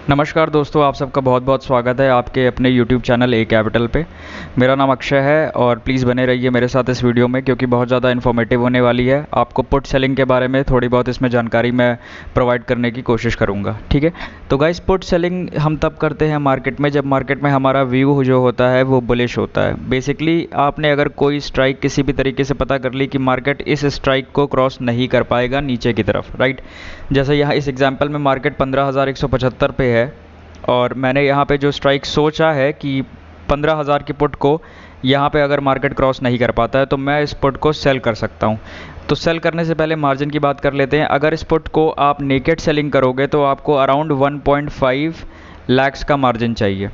नमस्कार दोस्तों, आप सबका बहुत बहुत स्वागत है आपके अपने YouTube चैनल ए कैपिटल पे। मेरा नाम अक्षय है और प्लीज़ बने रहिए मेरे साथ इस वीडियो में क्योंकि बहुत ज़्यादा इन्फॉर्मेटिव होने वाली है। आपको पुट सेलिंग के बारे में थोड़ी बहुत इसमें जानकारी मैं प्रोवाइड करने की कोशिश करूँगा, ठीक है। तो गाइस, पुट सेलिंग हम तब करते हैं मार्केट में जब मार्केट में हमारा व्यू जो होता है वो बुलिश होता है। बेसिकली आपने अगर कोई स्ट्राइक किसी भी तरीके से पता कर ली कि मार्केट इस स्ट्राइक को क्रॉस नहीं कर पाएगा नीचे की तरफ, राइट। जैसे यहाँ इस एग्जाम्पल में मार्केट 15,175 पे है और मैंने यहाँ पे जो स्ट्राइक सोचा है कि 15,000 की पुट को यहाँ पे अगर मार्केट क्रॉस नहीं कर पाता है तो मैं इस पुट को सेल कर सकता हूँ। तो सेल करने से पहले मार्जिन की बात कर लेते हैं। अगर इस पुट को आप नेकेड सेलिंग करोगे तो आपको अराउंड 1.5 लाख्स का मार्जिन चाहिए।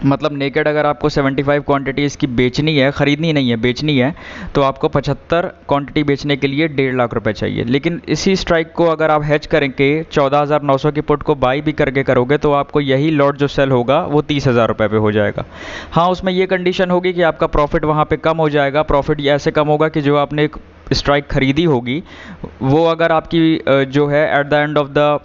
मतलब नेकेड अगर आपको 75 क्वांटिटी इसकी बेचनी है, ख़रीदनी नहीं है, बेचनी है, तो आपको 75 क्वांटिटी बेचने के लिए 1.5 लाख रुपए चाहिए। लेकिन इसी स्ट्राइक को अगर आप हेज करेंगे 14,900 की पुट को बाई भी करके करोगे तो आपको यही लॉट जो सेल होगा वो 30,000 रुपये पे हो जाएगा। हाँ, उसमें ये कंडीशन होगी कि आपका प्रॉफिट वहाँ पे कम हो जाएगा। प्रॉफिट ये ऐसे कम होगा कि जो आपने स्ट्राइक खरीदी होगी वो अगर आपकी जो है at the end of the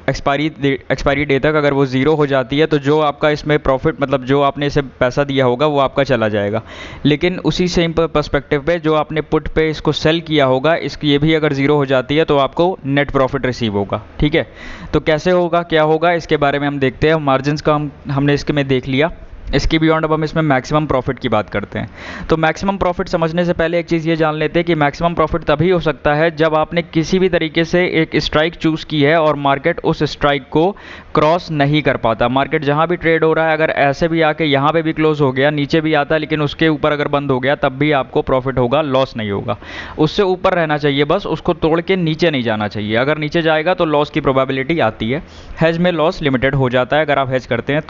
expiry day तक अगर वो ज़ीरो हो जाती है तो जो आपका इसमें प्रॉफिट मतलब जो आपने इसे पैसा दिया होगा वो आपका चला जाएगा। लेकिन उसी सेम पर्सपेक्टिव पे जो आपने पुट पे इसको सेल किया होगा इसकी ये भी अगर ज़ीरो हो जाती है तो आपको नेट प्रॉफिट रिसीव होगा, ठीक है। तो कैसे होगा, क्या होगा, इसके बारे में हम देखते हैं। मार्जिन्स का हमने इसके में देख लिया। इसकी बियॉन्ड अब हम इसमें मैक्सिमम प्रॉफिट की बात करते हैं। तो मैक्सिमम प्रॉफिट समझने से पहले एक चीज़ ये जान लेते हैं कि मैक्सिमम प्रॉफिट तभी हो सकता है जब आपने किसी भी तरीके से एक स्ट्राइक चूज़ की है और मार्केट उस स्ट्राइक को क्रॉस नहीं कर पाता। मार्केट जहाँ भी ट्रेड हो रहा है अगर ऐसे भी आके यहाँ पे भी क्लोज हो गया, नीचे भी आता है लेकिन उसके ऊपर अगर बंद हो गया तब भी आपको प्रॉफिट होगा, लॉस नहीं होगा। उससे ऊपर रहना चाहिए, बस उसको तोड़ के नीचे नहीं जाना चाहिए। अगर नीचे जाएगा तो लॉस की प्रोबेबिलिटी आती है। हेज में लॉस लिमिटेड हो जाता है अगर आप हेज करते हैं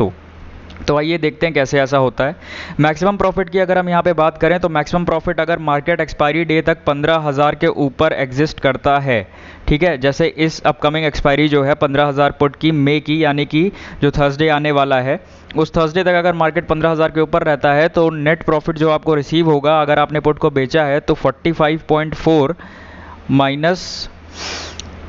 तो आइए देखते हैं कैसे ऐसा होता है। मैक्सिमम प्रॉफिट की अगर हम यहाँ पे बात करें तो मैक्सिमम प्रॉफिट अगर मार्केट एक्सपायरी डे तक 15,000 के ऊपर एग्जिस्ट करता है, ठीक है। जैसे इस अपकमिंग एक्सपायरी जो है 15,000 पुट की मई की, यानी कि जो थर्सडे आने वाला है, उस थर्सडे तक अगर मार्केट 15,000 के ऊपर रहता है तो नेट प्रॉफिट जो आपको रिसीव होगा अगर आपने पुट को बेचा है तो 45.4 माइनस,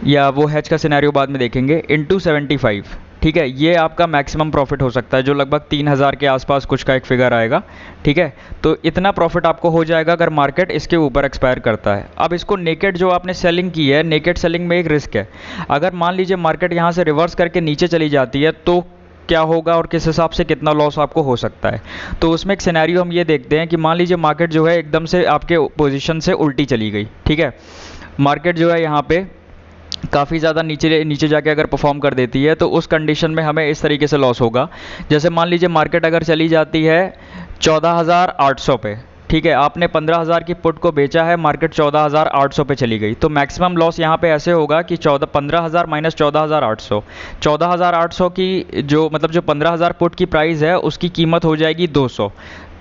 या वो हैच का सिनेरियो बाद में देखेंगे, इंटू 75, ठीक है। ये आपका मैक्सिमम प्रॉफिट हो सकता है जो लगभग 3,000 के आसपास कुछ का एक फिगर आएगा, ठीक है। तो इतना प्रॉफिट आपको हो जाएगा अगर मार्केट इसके ऊपर एक्सपायर करता है। अब इसको नेकेड जो आपने सेलिंग की है, नेकेड सेलिंग में एक रिस्क है। अगर मान लीजिए मार्केट यहाँ से रिवर्स करके नीचे चली जाती है तो क्या होगा और किस हिसाब से कितना लॉस आपको हो सकता है। तो उसमें एक सिनेरियो हम ये देखते हैं कि मान लीजिए मार्केट जो है एकदम से आपके पोजीशन से उल्टी चली गई, ठीक है। मार्केट जो है यहाँ पे काफ़ी ज़्यादा नीचे नीचे जाके अगर परफॉर्म कर देती है तो उस कंडीशन में हमें इस तरीके से लॉस होगा। जैसे मान लीजिए मार्केट अगर चली जाती है 14,800 पे, ठीक है। आपने 15,000 की पुट को बेचा है, मार्केट 14,800 पे चली गई तो मैक्सिमम लॉस यहाँ पे ऐसे होगा कि 15,000 माइनस 14,800, 14,800 की जो मतलब जो 15,000 पुट की प्राइस है उसकी कीमत हो जाएगी 200।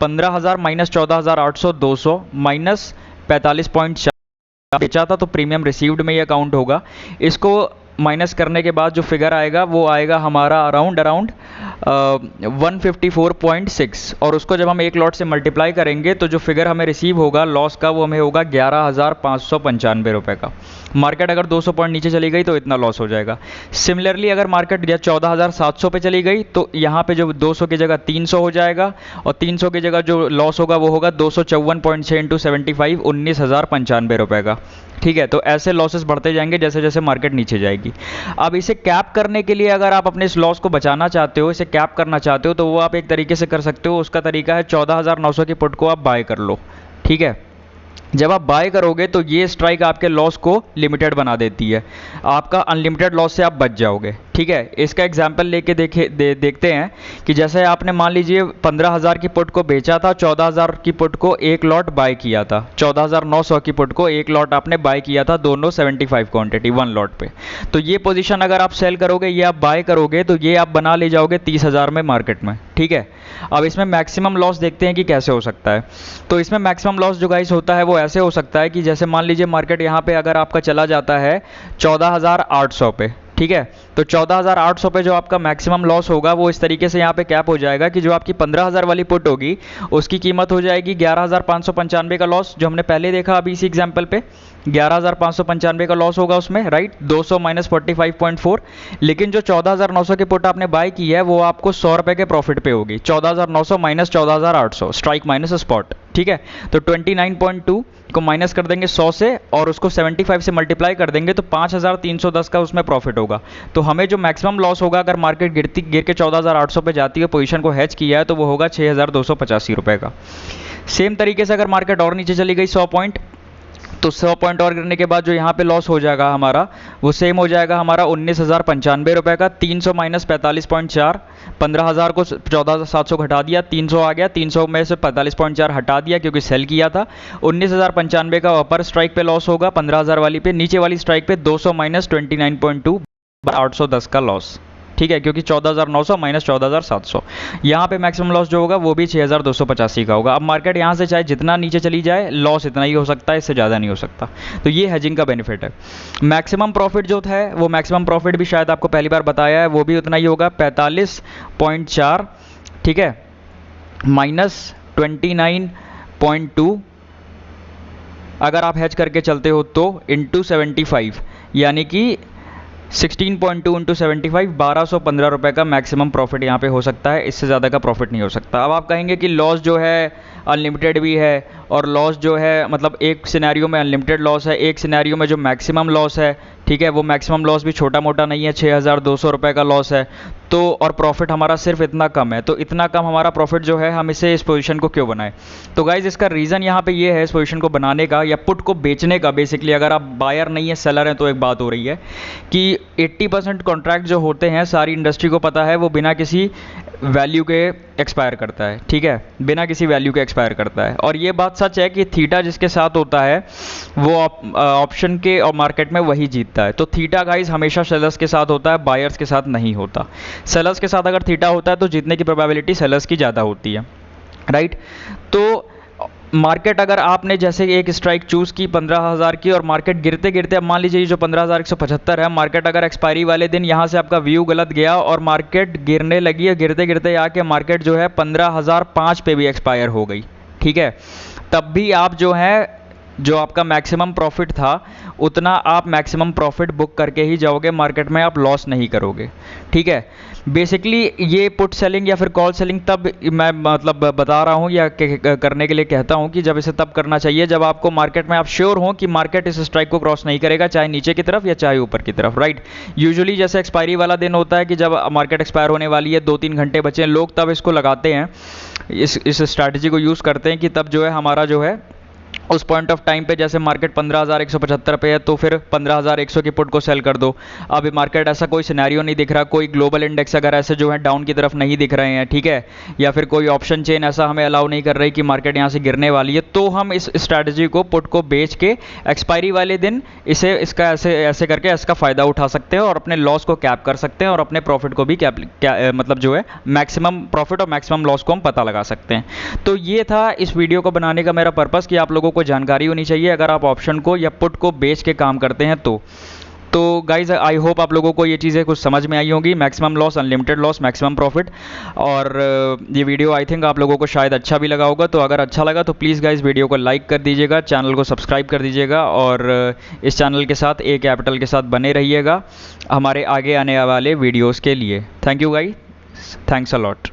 15,000 माइनस 14,800, 200 माइनस 45.4 बेचा था तो प्रीमियम रिसीव्ड में ये काउंट होगा। इसको माइनस करने के बाद जो फिगर आएगा वो आएगा हमारा अराउंड 154.6 और उसको जब हम एक लॉट से मल्टीप्लाई करेंगे तो जो फिगर हमें रिसीव होगा लॉस का वो हमें होगा 11,595 रुपये का। मार्केट अगर 200 पॉइंट नीचे चली गई तो इतना लॉस हो जाएगा। सिमिलरली अगर मार्केट 14,700 पे चली गई तो यहाँ पे जो 200 की जगह 300 हो जाएगा और 300 की जगह जो लॉस होगा वो होगा 254.6 इंटू 75, 19,095 रुपये का, ठीक है। तो ऐसे लॉसेस बढ़ते जाएंगे जैसे जैसे मार्केट नीचे जाएगी। अब इसे कैप करने के लिए अगर आप अपने इस लॉस को बचाना चाहते हो, इसे कैप करना चाहते हो तो वो आप एक तरीके से कर सकते हो। उसका तरीका है 14,900 की पुट को आप बाय कर लो, ठीक है। जब आप बाय करोगे तो ये स्ट्राइक आपके लॉस को लिमिटेड बना देती है, आपका अनलिमिटेड लॉस से आप बच जाओगे, ठीक है। इसका एग्जांपल लेके देखते हैं कि जैसे आपने मान लीजिए 15,000 की पुट को बेचा था, 14,000 की पुट को एक लॉट बाय किया था, 14,900 की पुट को एक लॉट आपने बाय किया था, दोनों 75 क्वांटिटी वन लॉट पे। तो ये पोजीशन अगर आप सेल करोगे, ये आप बाय करोगे तो ये आप बना ले जाओगे 30,000 में मार्केट में, ठीक है। अब इसमें मैक्सिमम लॉस देखते हैं कि कैसे हो सकता है। तो इसमें मैक्सिमम लॉस जो गाइस होता है वो ऐसे हो सकता है कि जैसे मान लीजिए मार्केट यहाँ पे अगर आपका चला जाता है 14,800 पे, ठीक है। तो 14,800 पे जो आपका मैक्सिमम लॉस होगा वो इस तरीके से यहाँ पे कैप हो जाएगा कि जो आपकी 15,000 वाली पुट होगी उसकी कीमत हो जाएगी 11,595 का लॉस, जो हमने पहले देखा अभी इसी एग्जाम्पल पे, 11,595 का लॉस होगा उसमें, राइट। 200 माइनस 45.4। लेकिन जो 14,900 की पुट आपने बाय की है वो आपको 100 रुपये के प्रॉफिट पे होगी। 14,900 माइनस 14,800, स्ट्राइक माइनस स्पॉट, ठीक है। तो 29.2 को माइनस कर देंगे 100 से और उसको 75 से मल्टीप्लाई कर देंगे तो 5,310 का उसमें प्रॉफिट होगा। तो हमें जो मैक्सिमम लॉस होगा अगर मार्केट गिर के 14,800 पे जाती है, पोजीशन को हैच किया है, तो वो होगा 6,285 रुपये का। सेम तरीके से अगर मार्केट और नीचे चली गई 100 पॉइंट, तो 100 पॉइंट और गिरने के बाद जो यहाँ पे लॉस हो जाएगा हमारा, वो सेम हो जाएगा हमारा 19,095 रुपये का। 300 माइनस 45.4, 15,000 को 14,700 घटा दिया, 300 आ गया, 300 में से 45.4 हटा दिया क्योंकि सेल किया था। 19,095 का अपर स्ट्राइक पे लॉस होगा, 15,000 वाली पे। नीचे वाली स्ट्राइक पे 200 माइनस 29.2, 810 का लॉस, ठीक है, क्योंकि 14,900 माइनस 14,700। यहाँ पे मैक्सिमम लॉस जो होगा वो भी 6,285 का होगा। अब मार्केट यहाँ से चाहे जितना नीचे चली जाए, लॉस इतना ही हो सकता है, इससे ज़्यादा नहीं हो सकता। तो ये हेजिंग का बेनिफिट है। मैक्सिमम प्रॉफिट जो है वो मैक्सिमम प्रॉफिट भी शायद आपको पहली बार बताया है, वो भी उतना ही होगा, 45.4, ठीक है, माइनस 29.2 अगर आप हैच करके चलते हो तो इंटू 75, यानी कि 16.2 इंटू 75, 1,215 रुपये का मैक्सिमम प्रॉफिट यहाँ पे हो सकता है। इससे ज़्यादा का प्रॉफिट नहीं हो सकता। अब आप कहेंगे कि लॉस जो है अनलिमिटेड भी है, और लॉस जो है मतलब एक सिनेरियो में अनलिमिटेड लॉस है, एक सिनेरियो में जो मैक्सिमम लॉस है, ठीक है, वो मैक्सिमम लॉस भी छोटा मोटा नहीं है, 6,200 रुपये का लॉस है। तो और प्रॉफिट हमारा सिर्फ इतना कम है, तो इतना कम हमारा प्रॉफिट जो है, हम इसे इस पोजीशन को क्यों बनाएं? तो गाइज़ इसका रीज़न यहाँ पे ये है इस पोजीशन को बनाने का या पुट को बेचने का। बेसिकली अगर आप बायर नहीं है सेलर हैं तो एक बात हो रही है कि 80% कॉन्ट्रैक्ट जो होते हैं, सारी इंडस्ट्री को पता है, वो बिना किसी वैल्यू के एक्सपायर करता है, ठीक है, बिना किसी वैल्यू के एक्सपायर करता है। और ये बात सच है कि थीटा जिसके साथ होता है वो ऑप्शन के और मार्केट में वही जीतता है। तो थीटा गाइज हमेशा सेलर्स के साथ होता है, बायर्स के साथ नहीं होता। सेलर्स के साथ अगर थीटा होता है तो जीतने की प्रोबेबिलिटी सेलर्स की ज़्यादा होती है, राइट। तो मार्केट अगर आपने जैसे एक स्ट्राइक चूज़ की 15,000 की, और मार्केट गिरते गिरते, अब मान लीजिए जो 15,175 है, मार्केट अगर एक्सपायरी वाले दिन यहाँ से आपका व्यू गलत गया और मार्केट गिरने लगी है, गिरते गिरते आके मार्केट जो है 15,005 पे भी एक्सपायर हो गई, ठीक है, तब भी आप जो है, जो आपका मैक्सिमम प्रॉफिट था उतना आप मैक्सिमम प्रॉफिट बुक करके ही जाओगे, मार्केट में आप लॉस नहीं करोगे, ठीक है। बेसिकली ये पुट सेलिंग या फिर कॉल सेलिंग तब मैं मतलब बता रहा हूँ या करने के लिए कहता हूँ कि जब इसे तब करना चाहिए जब आपको मार्केट में आप श्योर हो कि मार्केट इस स्ट्राइक को क्रॉस नहीं करेगा, चाहे नीचे की तरफ या चाहे ऊपर की तरफ, राइट। यूजुअली जैसे एक्सपायरी वाला दिन होता है कि जब मार्केट एक्सपायर होने वाली है, 2-3 घंटे बचे हैं, लोग तब इसको लगाते हैं, इस स्ट्रैटेजी को यूज़ करते हैं कि तब जो है हमारा जो है उस पॉइंट ऑफ टाइम पे, जैसे मार्केट 15,175 पे है तो फिर 15,100 की पुट को सेल कर दो। अब मार्केट ऐसा कोई सिनेरियो नहीं दिख रहा, कोई ग्लोबल इंडेक्स अगर ऐसे जो है डाउन की तरफ नहीं दिख रहे हैं, ठीक है, या फिर कोई ऑप्शन चेन ऐसा हमें अलाउ नहीं कर रही कि मार्केट यहाँ से गिरने वाली है, तो हम इस स्ट्रैटेजी को, पुट को बेच के एक्सपायरी वाले दिन इसका ऐसे करके इसका फ़ायदा उठा सकते हैं और अपने लॉस को कैप कर सकते हैं और अपने प्रॉफिट को भी मतलब जो है मैक्सिमम प्रॉफिट और मैक्सिमम लॉस को हम पता लगा सकते हैं। तो ये था इस वीडियो को बनाने का मेरा पर्पज़ कि आप लोगों को जानकारी होनी चाहिए अगर आप ऑप्शन को या पुट को बेच के काम करते हैं तो गाइज आई होप आप लोगों को ये चीज़ें कुछ समझ में आई होंगी, maximum loss, unlimited loss, maximum profit. और ये वीडियो आई थिंक आप लोगों को शायद अच्छा भी लगा होगा। तो अगर अच्छा लगा तो प्लीज़ गाइज वीडियो को लाइक कर दीजिएगा, चैनल को सब्सक्राइब कर दीजिएगा और इस चैनल के साथ ए कैपिटल के साथ बने रहिएगा हमारे आगे आने वाले वीडियोज़ के लिए। Thank you guys, thanks a lot.